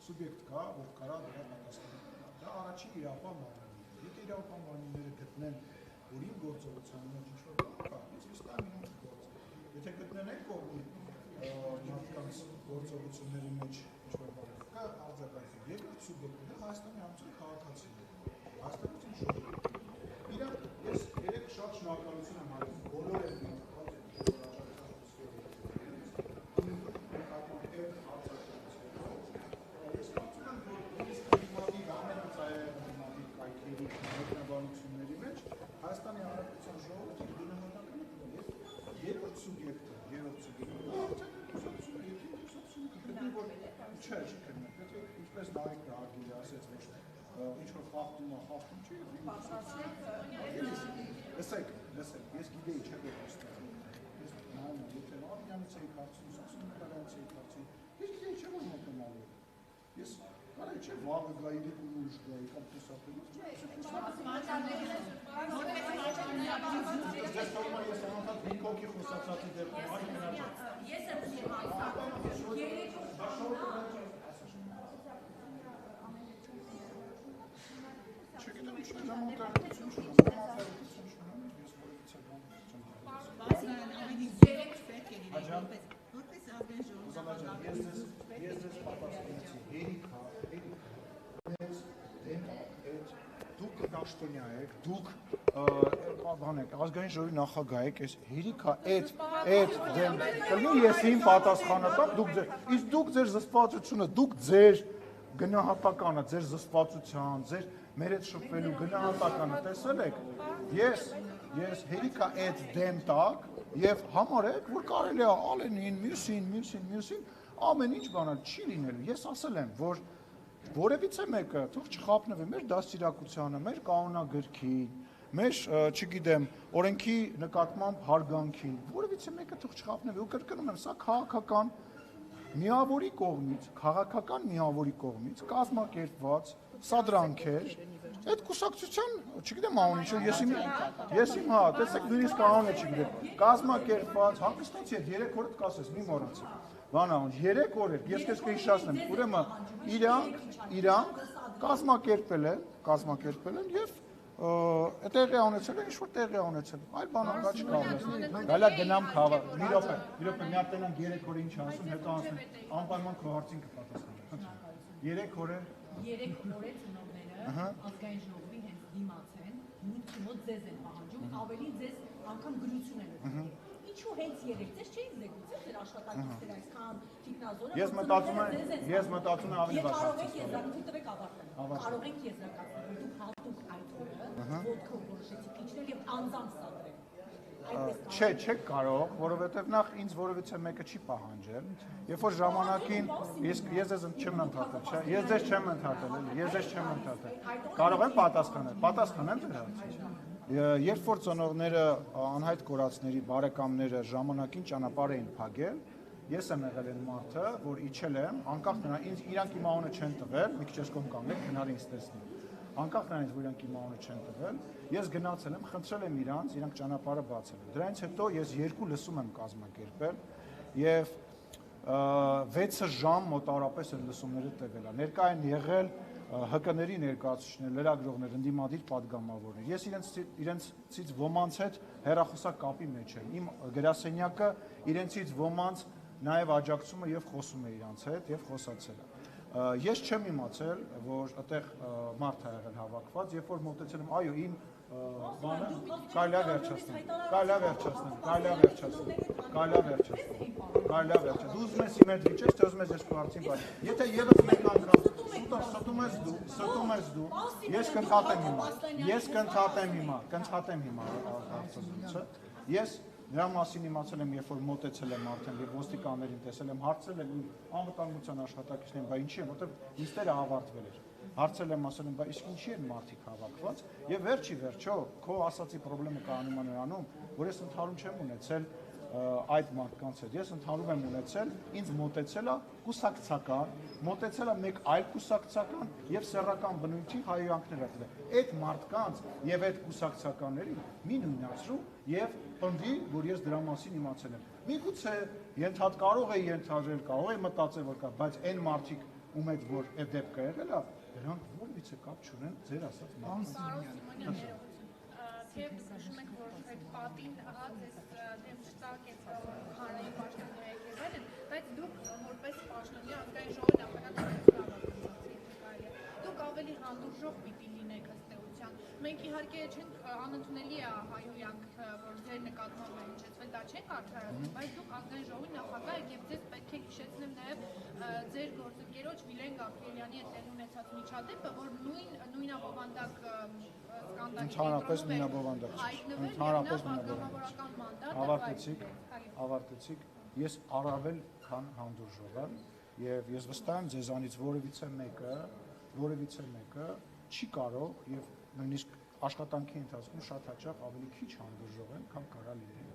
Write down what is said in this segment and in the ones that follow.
Սուբյեկտ կա, որ կարա դրա պատասխանել։ Դա առաջին իրավապահ մարմինն է։ Եթե իրավապահ մարմինները գտնեն, որ իմ գործողության մեջ ինչ-որ կա, ես վստահ եմ իրենք գործ։ Եթե գտնեն այն կողմի մարդկանց գործողությունների մեջ ինչ-որ բան կա, արձագանքի երկրորդ սուբյեկտները Հայաստանի Հանրապետության քաղաքացիներ։ Հայաստանից ինչ շոկ։ Իրանք ես երեք շատ շնորհակալություն եմ հայտնում բոլոր այդ Հայաստանի Հանրապետության ժողովուրդը գնահատականը երրորդ սուբյեկտը, չէ, ինչպես Նայիկ Ռահագիրը ասեց, որ ինչ-որ խախտում է, խախտում չի, լսեք, ես գիտեի չէ, որ ոստեղ, ես նայում եմ, եթե Ավյանից էի կարծում, ասում նկարանից էի կարծում, ես գիտեի չէ, որ մոտենալու է, ես կարայի չէ, վաղը գայի, դեպում ուժ գայի, կամ տեսապելու, Ձեզ թողում է ես անհանդատ մի կոքի խոսացածի դեպքում, այլ մենաճ։ Ես եմ չգիտեմ ինչ ժամանտարություն չունեմ, ես ձեզ պատասխանեցի, հերիքա, դուք դաշտոնյա եք, դուք ազգային ժողովի նախագահ եք, ես հերիքա այդ դեմ կլինի ես իմ պատասխանը տամ, իսկ դուք ձեր զսպվածությունը, դուք ձեր գնահատականը, ձեր զսպվածության, ձեր մեր հետ շփվելու գնահատականը տեսել եք, ես հերիքա այդ դեմ տակ եւ համարեք, որ կարելի է Ալենին, մյուսին, ամեն ինչ բանալ չի լինելու, ես ասել եմ, որ որևիցե մեկը թող չխափնվի մեր դաստիարակությանը, մեր կանոնագրքին, մեր, չգիտեմ, օրենքի նկատմամբ հարգանքին, որևիցե մեկը թող չխափնվի ու կրկնում եմ, սա քաղաքական միավորի կողմից կազմակերպված սադրանքեր, այդ կուսակցության, չգիտեմ անունը, ես իմ հա, տեսեք նույնիսկ անունը չգիտեմ, կազմակերպված, հանգստացի հետ 3 օրդ կասես, մի մոռացեք, բանան, 3 օր էր, ես քեզ կհիշացնեմ, ուրեմն իրանք կազմակերպել են եւ տեղի ունեցել են, ինչ-որ տեղի ունեցել, այլ բան անգա չկա ունեցել, գալա գնամ քաղաք, մի րոպե, մի հատ տենան 3 օր ինչ ասում, հետո ասում, անպայման քո հարցին կպատասխանեմ, 3 օր է 3 օր է ծնողները ազգային ժողովի հենց դիմաց են, մուտքի մոտ ձեզ են պահանջում, ավելի ձեզ անգամ գրություն են өгում, ինչու հենց 3, ձեզ չէին զեկուցել ձեր աշխատակիցները այսքան թիկնազորը, ես մտածում եմ ավելի բարձր, կարող եք եզրակացնել, դուք հատուկ այդ օրը ոտքով որոշեցիք իջնել եւ անձամբ սադրել։ Չէ, չեք կարող, որովհետև նախ ինձ որևիցե մեկը չի պահանջել, երբ որ ժամանակին ես ձեզ չեմ ընդհատել, չէ, ես ձեզ չեմ ընդհատել, կարող եմ պատասխանեմ ձեր հարցին։ Երբ որ ծնողները անհայտ կորածների բարեկամները ժամանակին ճանապարհ էին փակել, ես եմ եղել այն մարդը, որ իջել եմ, անկախ նրան իրանք իմ անունը չեն տվել, մի քիչ կողմ կանգնեք, գնալ ինձ տեսնի։ Անկախ նրանից, որ իրանք իմ անունը չեն տվել, ես գնացել եմ, խնդրել եմ իրանք ճանապարհը բացել են։ Դրանից հետո ես 2 լսում եմ կազմակերպել եւ 6 ժամ մոտավորապես այդ լսումները տևել է։ Ներկա են եղել ՀԿ-ների ներկայացուցիչներ, լրագրողներ, ընդդիմադիր պատգամավորներ։ Ես իրենցից ոմանց հետ հեռախոսակ կապի մեջ եմ։ Իմ գրասենյակը իրենցից ոմանց նաև աջակցում է եւ խոսում է իրանց հետ եւ խոսացել է։ Ես չեմ իմացել, որ այդտեղ մարդ է եղել հավաքված, երբ որ մոտեցել եմ, այո, իմ բանը կարելի է վերջացնել։ Դու ուզում ես իմ հետ վիճես, թե ուզում ես ես քո հարցին բան։ Եթե եւս մեկ անգամ ստում ես դու, ես կընդհատեմ հիմա հարցը։ Ես նրա մասին իմացել եմ, երբ որ մոտեցել եմ արդեն եւ ոստիկաններին տեսել եմ, հարցրել եմ անվտանգության աշխատակիցներին, բա ինչի է, որտեղ նիստերը ավարտվել էր։ Հարցրել եմ, ասել եմ, բա իսկ ինչի են մարդիկ հավաքված, եւ վերջի վերջո քո ասացի խնդրեմը կանում է նրանում, որ ես ընդհանուր չեմ ունեցել այդ մարդկանց հետ։ Ես ընդհանուր եմ ունեցել, ինձ մոտեցել է կուսակցական, մոտեցել է մեկ այլ կուսակցական եւ սեռական բնույթի հայհոյանքներ ածել։ Այդ մարդկանց եւ այդ կուսակցականներին մի նույնացրու եւ պնդի, որ ես դրա մասին իմացել եմ։ Միգուցե կարող է ենթադրել, կարող է մտածել, որ կա, բայց այն մարդիկ ում հետ որ այդ դեպքը եղել է, դրանք որևիցե կապ չունեն ձեր ասած մարդկանց։ Եվ դուք նշում եք, որ այդ պատին ձեզ դեմ չտակ այդ հանրային պաշտոնյա եկել են, բայց դուք որպես պաշտոնյա ազգային ժողովի նախագահ դուք ավելի հանդուրժող պիտի լինեք ըստ էության։ Մենք իհարկե չենք անընդունելի է հայհոյանք, որ ձեր նկատմամբ է հնչեցվել, դա չենք արդարացնում, բայց դուք ազգային ժողովի նախագահ եք եւ ձեզ պետք է հիշեցնեմ նաեւ ձեր գործընկերոջ Վիլեն Գաբրիելյանի հետ տեղի ունեցած միջադեպը, որ նույնաբովանդակ Ընդհանրապես նույնաբովանդակ չէ։ Ընդհանրապես ավարտեցիք։ Ես առավել քան հանդուրժող եմ եւ ես վստահ եմ ձեզանից որևիցե մեկը չի կարող եւ նույնիսկ աշխատանքի ընթացքում շատ հաճախ ավելի քիչ հանդուրժող եմ, քան կարա լինել։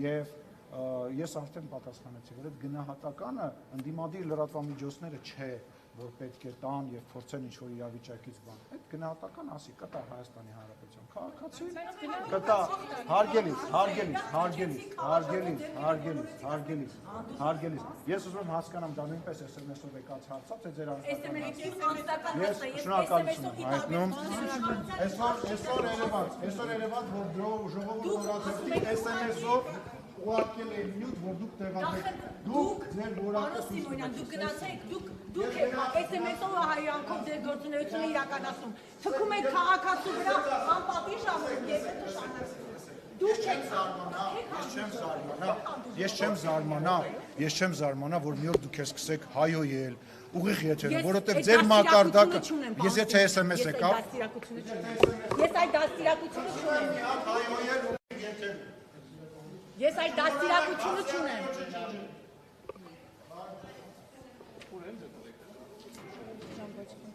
Եվ ես արդեն պատասխանեցի, որ այդ գնահատականը ընդդիմադիր լրատվամիջոցները չէ, որ պետք է տան եւ փորձեն ինչ-որ իրավիճակից բան։ Այդ գնահատական ասի կտա Հայաստանի Հանրապետության քաղաքացին, կտա հարգելիս։ Ես ուզում եմ հասկանամ դա նույնպես SMS-ով եկած հարց է, թե ձեր անձնական։ Ես շնորհակալություն եմ հայտնում։ Այսօր Երևան, որ ժողովուրդը նորաձևի SMS-ով ուղարկել էին նյութ, որ դուք տեղադրեք։ Դուք ձեր որակը դուք գնացեք, դուք եք SMS-ով հայհոյանքով ձեր գործունեությունը իրականացնում։ Թքում եք քաղաքացու վրա անպատիժ ամեն Դուք չեք զարմանա, ես չեմ զարմանա, որ մի օր դուք սկսեք հայհոյել, ուղիղ եթերում, որովհետև ձեր մակարդակը, ես եթե SMS եկավ, ես այդ դաստիարակությունը չունեմ։ Ես այդ դաստիարակությունը չունեմ։